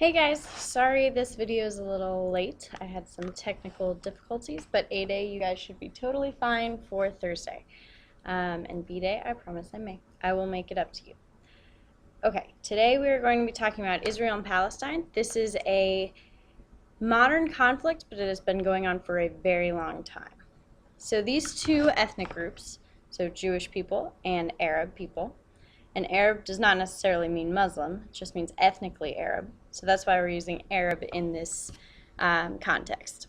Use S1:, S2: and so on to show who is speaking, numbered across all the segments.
S1: Hey guys, sorry this video is a little late. I had some technical difficulties, but A Day you guys should be totally fine for Thursday. And B Day, I promise I will make it up to you. Okay, today we are going to be talking about Israel and Palestine. This is a modern conflict, but it has been going on for a very long time. So these two ethnic groups, so Jewish people and Arab people, and Arab does not necessarily mean Muslim, it just means ethnically Arab. So that's why we're using Arab in this context.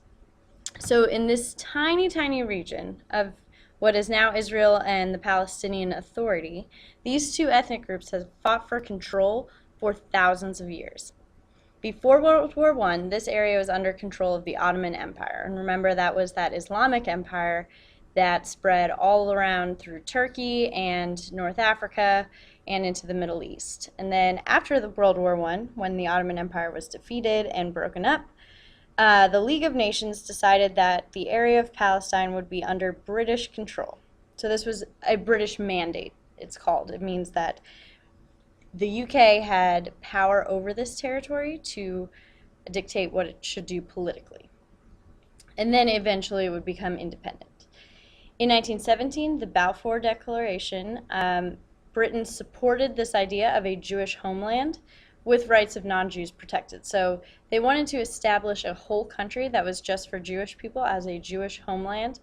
S1: So in this tiny, tiny region of what is now Israel and the Palestinian Authority, these two ethnic groups have fought for control for thousands of years. Before World War I, this area was under control of the Ottoman Empire. And remember, that was that Islamic empire that spread all around through Turkey and North Africa and into the Middle East. And then after the World War I, when the Ottoman Empire was defeated and broken up, the League of Nations decided that the area of Palestine would be under British control. So this was a British mandate, it's called. It means that the UK had power over this territory to dictate what it should do politically. And then eventually it would become independent. In 1917, the Balfour Declaration, Britain supported this idea of a Jewish homeland with rights of non-Jews protected. So they wanted to establish a whole country that was just for Jewish people as a Jewish homeland,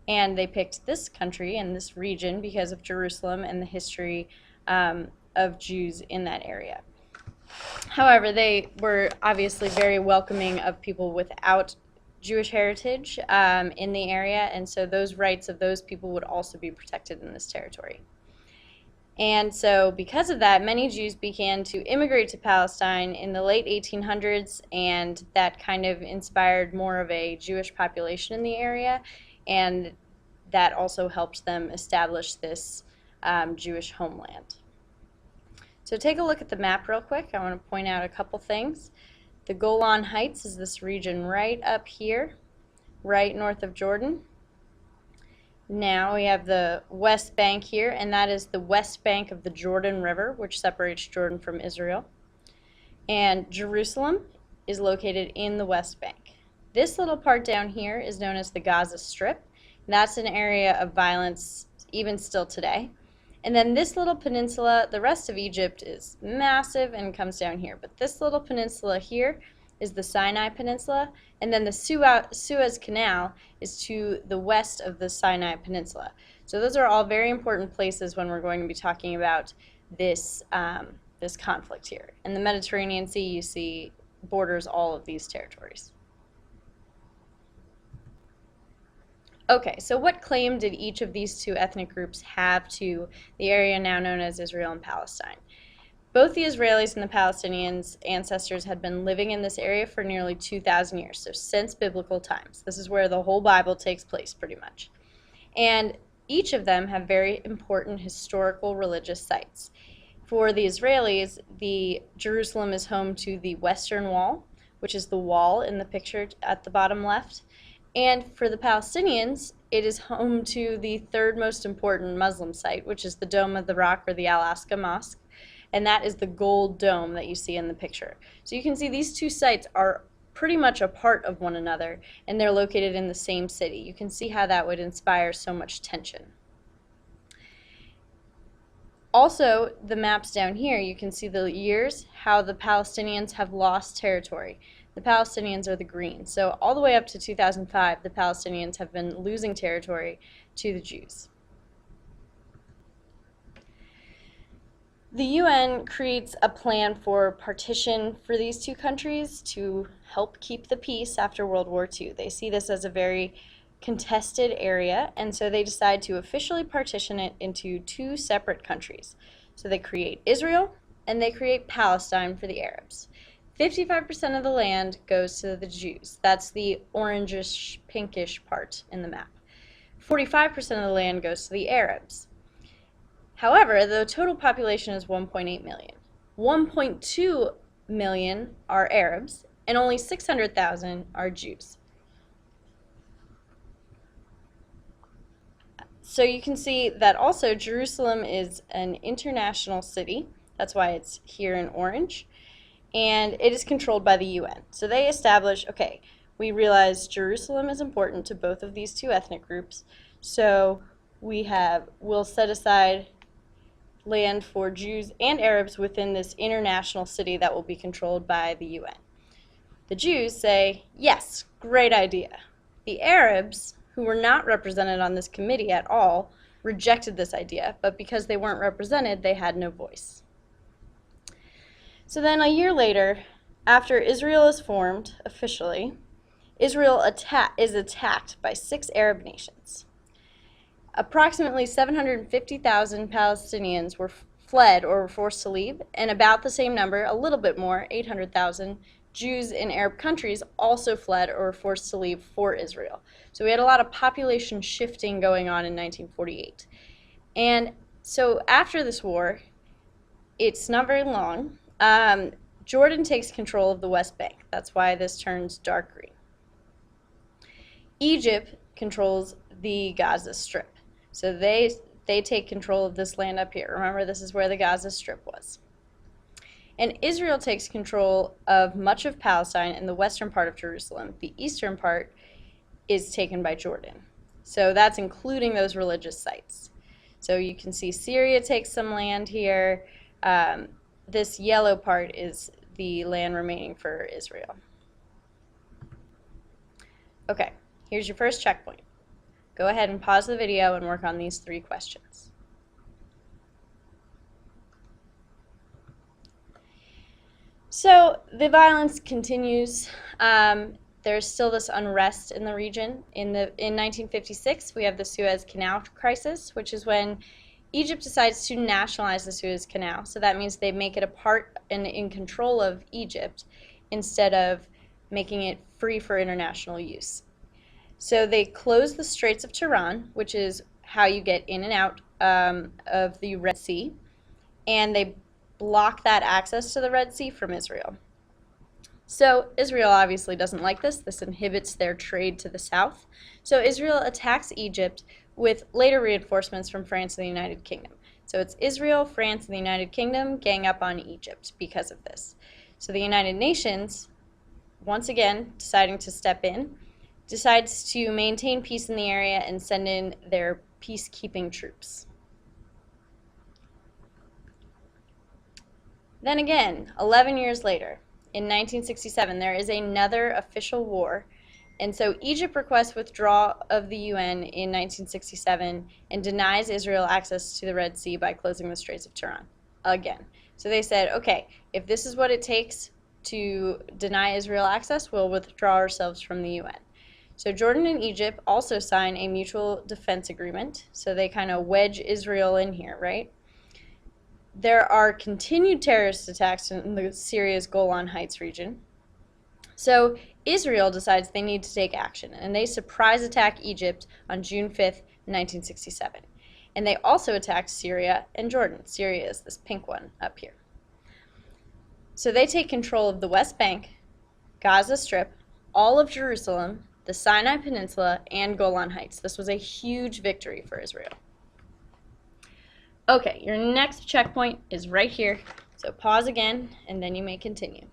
S1: and they picked this country and this region because of Jerusalem and the history of Jews in that area. However, they were obviously very welcoming of people without Jewish heritage in the area, and so those rights of those people would also be protected in this territory. And so because of that, many Jews began to immigrate to Palestine in the late 1800s, and that kind of inspired more of a Jewish population in the area, and that also helped them establish this Jewish homeland. So take a look at the map real quick. I want to point out a couple things. The Golan Heights is this region right up here, right north of Jordan. Now we have the West Bank here, and that is the west bank of the Jordan River, which separates Jordan from Israel. And Jerusalem is located in the West Bank. This little part down here is known as the Gaza Strip. That's an area of violence even still today. And then this little peninsula, the rest of Egypt is massive and comes down here. But this little peninsula here is the Sinai Peninsula, and then the Suez Canal is to the west of the Sinai Peninsula. So those are all very important places when we're going to be talking about this, this conflict here. And the Mediterranean Sea, you see, borders all of these territories. Okay, so what claim did each of these two ethnic groups have to the area now known as Israel and Palestine? Both the Israelis and the Palestinians' ancestors had been living in this area for nearly 2,000 years, so since biblical times. This is where the whole Bible takes place, pretty much. And each of them have very important historical religious sites. For the Israelis, Jerusalem is home to the Western Wall, which is the wall in the picture at the bottom left. And for the Palestinians, it is home to the third most important Muslim site, which is the Dome of the Rock, or the Al-Aqsa Mosque. And that is the gold dome that you see in the picture. So you can see these two sites are pretty much a part of one another, and they're located in the same city. You can see how that would inspire so much tension. Also, the maps down here, you can see the years, how the Palestinians have lost territory. The Palestinians are the green. So all the way up to 2005, the Palestinians have been losing territory to the Jews. The UN creates a plan for partition for these two countries to help keep the peace after World War II. They see this as a very contested area, and so they decide to officially partition it into two separate countries. So they create Israel and they create Palestine for the Arabs. 55% of the land goes to the Jews. That's the orangish, pinkish part in the map. 45% of the land goes to the Arabs. However, the total population is 1.8 million. 1.2 million are Arabs, and only 600,000 are Jews. So you can see that also Jerusalem is an international city. That's why it's here in orange. and it is controlled by the UN. So they establish, okay, we realize Jerusalem is important to both of these two ethnic groups, so we'll set aside land for Jews and Arabs within this international city that will be controlled by the UN. The Jews say, yes, great idea. The Arabs, who were not represented on this committee at all, rejected this idea, but because they weren't represented, they had no voice. So then a year later, after Israel is formed officially, Israel is attacked by 6 Arab nations. Approximately 750,000 Palestinians were fled or were forced to leave, and about the same number, a little bit more, 800,000 Jews in Arab countries also fled or were forced to leave for Israel. So we had a lot of population shifting going on in 1948. And so after this war, it's not very long, Jordan takes control of the West Bank. That's why this turns dark green. Egypt controls the Gaza Strip. So they take control of this land up here. Remember, this is where the Gaza Strip was. And Israel takes control of much of Palestine and the western part of Jerusalem. The eastern part is taken by Jordan. So that's including those religious sites. So you can see Syria takes some land here. This yellow part is the land remaining for Israel. Okay, here's your first checkpoint. Go ahead and pause the video and work on these 3 questions. So the violence continues. There's still this unrest in the region. In 1956, we have the Suez Canal crisis, which is when Egypt decides to nationalize the Suez Canal. So that means they make it a part and in control of Egypt instead of making it free for international use. So they close the Straits of Tiran, which is how you get in and out of the Red Sea, and they block that access to the Red Sea from Israel. So Israel obviously doesn't like this. This inhibits their trade to the south. So Israel attacks Egypt with later reinforcements from France and the United Kingdom. So it's Israel, France, and the United Kingdom gang up on Egypt because of this. So the United Nations, once again deciding to step in, decides to maintain peace in the area and send in their peacekeeping troops. Then again, 11 years later, in 1967, there is another official war, and so Egypt requests withdrawal of the UN in 1967 and denies Israel access to the Red Sea by closing the Straits of Tiran again. So they said, okay, if this is what it takes to deny Israel access, we'll withdraw ourselves from the UN. So Jordan and Egypt also sign a mutual defense agreement, so they kind of wedge Israel in here, right? There are continued terrorist attacks in Syria's Golan Heights region. So Israel decides they need to take action, and they surprise attack Egypt on June 5th, 1967. And they also attacked Syria and Jordan. Syria is this pink one up here. So they take control of the West Bank, Gaza Strip, all of Jerusalem, the Sinai Peninsula, and Golan Heights. This was a huge victory for Israel. Okay, your next checkpoint is right here. So pause again, and then you may continue.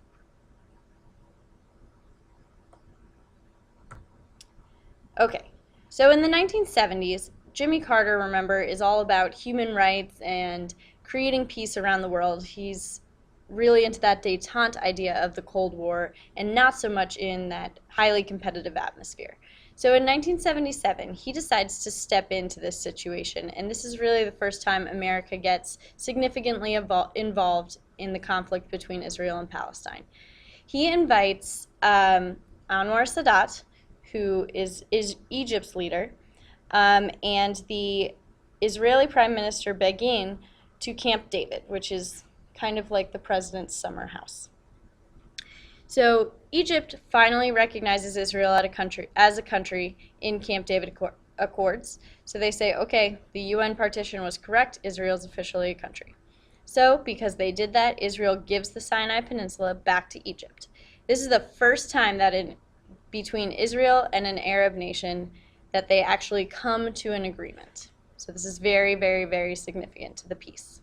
S1: Okay, so in the 1970s, Jimmy Carter, remember, is all about human rights and creating peace around the world. He's really into that détente idea of the Cold War and not so much in that highly competitive atmosphere. So in 1977, he decides to step into this situation, and this is really the first time America gets significantly involved in the conflict between Israel and Palestine. He invites Anwar Sadat, who is Egypt's leader, and the Israeli Prime Minister Begin to Camp David, which is kind of like the president's summer house. So Egypt finally recognizes Israel as a country in Camp David Accords. So they say, okay, the UN partition was correct, Israel's officially a country. So because they did that, Israel gives the Sinai Peninsula back to Egypt. This is the first time that between Israel and an Arab nation that they actually come to an agreement. So this is very, very, very significant to the peace.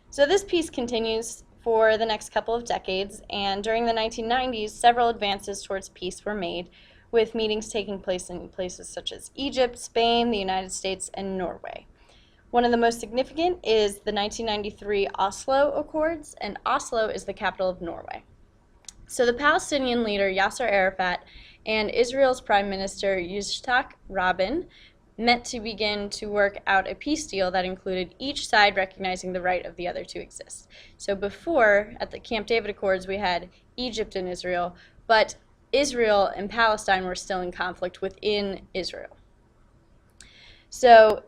S1: So this peace continues for the next couple of decades, and during the 1990s, several advances towards peace were made, with meetings taking place in places such as Egypt, Spain, the United States, and Norway. One of the most significant is the 1993 Oslo Accords, and Oslo is the capital of Norway. So the Palestinian leader Yasser Arafat and Israel's Prime Minister Yitzhak Rabin met to begin to work out a peace deal that included each side recognizing the right of the other to exist. So before, at the Camp David Accords, we had Egypt and Israel, but Israel and Palestine were still in conflict within Israel. So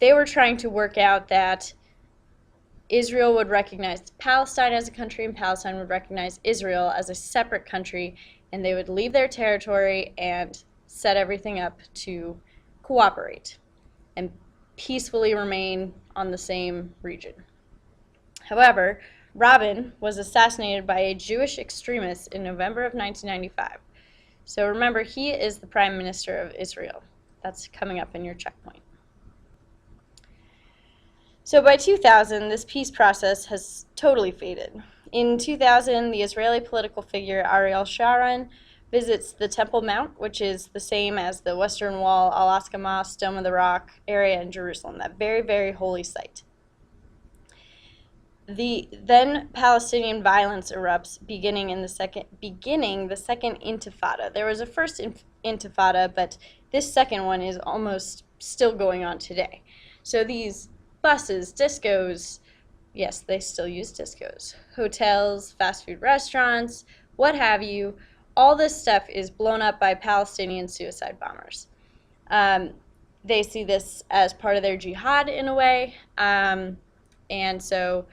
S1: they were trying to work out that Israel would recognize Palestine as a country and Palestine would recognize Israel as a separate country, and they would leave their territory and set everything up to cooperate and peacefully remain on the same region. However, Rabin was assassinated by a Jewish extremist in November of 1995. So remember, he is the Prime Minister of Israel. That's coming up in your checkpoint. So by 2000, this peace process has totally faded. In 2000, the Israeli political figure Ariel Sharon visits the Temple Mount, which is the same as the Western Wall, Al-Aqsa Mosque, Dome of the Rock area in Jerusalem, that very, very holy site. Then Palestinian violence erupts, beginning the second Intifada. There was a first Intifada, but this second one is almost still going on today. So these buses, discos, yes, they still use discos, hotels, fast food restaurants, what have you, all this stuff is blown up by Palestinian suicide bombers. They see this as part of their jihad in a way, and so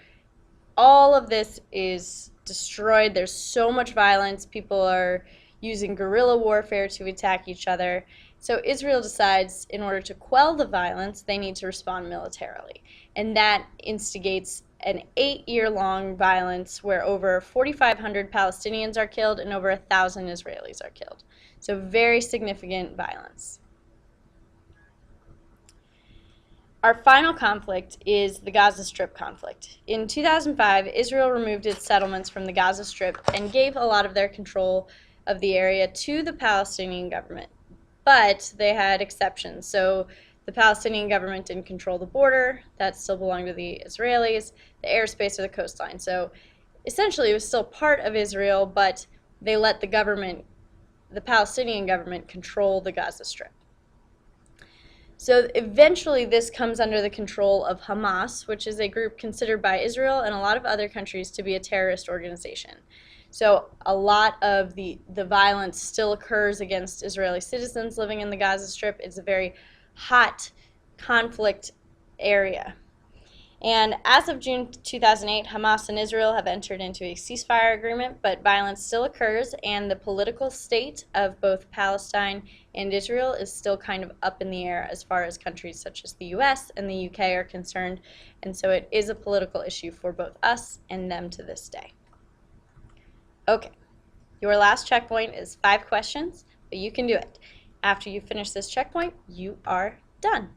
S1: all of this is destroyed. There's so much violence. People are using guerrilla warfare to attack each other. So Israel decides, in order to quell the violence, they need to respond militarily. And that instigates an 8-year-long violence where over 4,500 Palestinians are killed and over 1,000 Israelis are killed. So very significant violence. Our final conflict is the Gaza Strip conflict. In 2005, Israel removed its settlements from the Gaza Strip and gave a lot of their control of the area to the Palestinian government. But they had exceptions. So the Palestinian government didn't control the border. That still belonged to the Israelis, the airspace or the coastline. So essentially it was still part of Israel, but they let the Palestinian government, control the Gaza Strip. So eventually this comes under the control of Hamas, which is a group considered by Israel and a lot of other countries to be a terrorist organization. So a lot of the violence still occurs against Israeli citizens living in the Gaza Strip. It's a very hot conflict area. And as of June 2008, Hamas and Israel have entered into a ceasefire agreement, but violence still occurs, and the political state of both Palestine and Israel is still kind of up in the air as far as countries such as the US and the UK are concerned, and so it is a political issue for both us and them to this day. Okay, your last checkpoint is 5 questions, but you can do it. After you finish this checkpoint, you are done.